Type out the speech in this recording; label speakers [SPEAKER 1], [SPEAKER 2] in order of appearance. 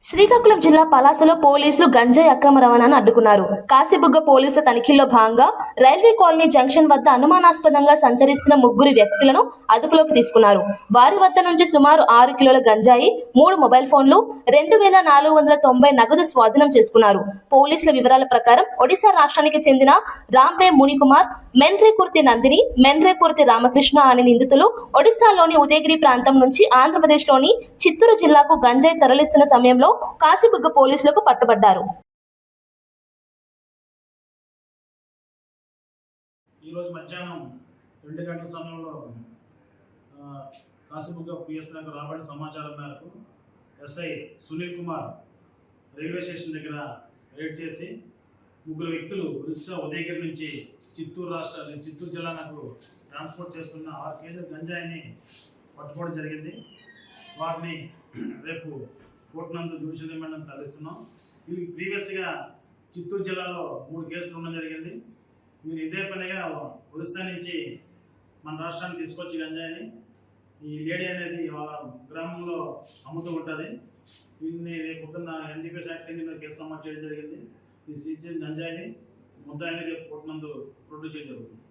[SPEAKER 1] శ్రీకాకుళం జిల్లా పలాసలో పోలీసులు గంజాయి అక్రమ రవాణాను అడ్డుకున్నారు. కాశీబుగ్గ పోలీసుల తనిఖీల్లో భాగంగా రైల్వే కాలనీ జంక్షన్ వద్ద అనుమానాస్పదంగా సంచరిస్తున్న ముగ్గురు వ్యక్తులను అదుపులోకి తీసుకున్నారు. వారి వద్ద నుంచి సుమారు 6 కిలోల గంజాయి, 3 మొబైల్ ఫోన్లు, 2490 నగదు స్వాధీనం చేసుకున్నారు. పోలీసుల వివరాల ప్రకారం ఒడిశా రాష్ట్రానికి చెందిన రాంబే మునికుమార్, మెన్రేకుర్తి నందిని, మెన్రేకుర్తి రామకృష్ణ అనే నిందితులు ఒడిశాలోని ఉదయగిరి ప్రాంతం నుంచి ఆంధ్రప్రదేశ్లోని చిత్తూరు జిల్లాకు గంజాయి తరలిస్తున్న సమయంలో కాశీబుగ్గ పోలీసులకు పట్టుబడ్డారు.
[SPEAKER 2] ఈరోజు మధ్యాహ్నం 2 గంటల సమయంలో కాశీబుగ్గ పిఎస్ దగ్గర రాబడిన సమాచారం మేరకు SI Sunil Kumar railway station దగ్గర రైడ్ చేసి ముగ్గురు వ్యక్తులు ఒరిస్సా ఉదయగిరి నుంచి చిత్తూరు జిల్లాకు ట్రాన్స్పోర్ట్ చేస్తున్న 6 కేజీల గంజాయిని పట్టుకోవడం జరిగింది. వారిని రేపు కోర్టు నందు జ్యుడిషియల్ రిమాండ్ తరలిస్తున్నాం. వీళ్ళకి ప్రీవియస్గా చిత్తూరు జిల్లాలో 3 కేసులు ఉండడం జరిగింది. వీరు ఇదే పనిగా ఒరిస్సా నుంచి మన రాష్ట్రానికి తీసుకొచ్చి గంజాయిని ఈ లేడీ అనేది వాళ్ళ గ్రామంలో అమ్ముతూ ఉంటుంది. వీళ్ళని రేపు పొద్దున్న ఎన్డీపీఎస్ యాక్ట్ కింద కేసు నమోదు చేయడం జరిగింది. ఈ సీజ్ గంజాయిని ముద్దాయిని రేపు కోర్టు నందు ప్రొడ్యూస్ చేయడం జరుగుతుంది.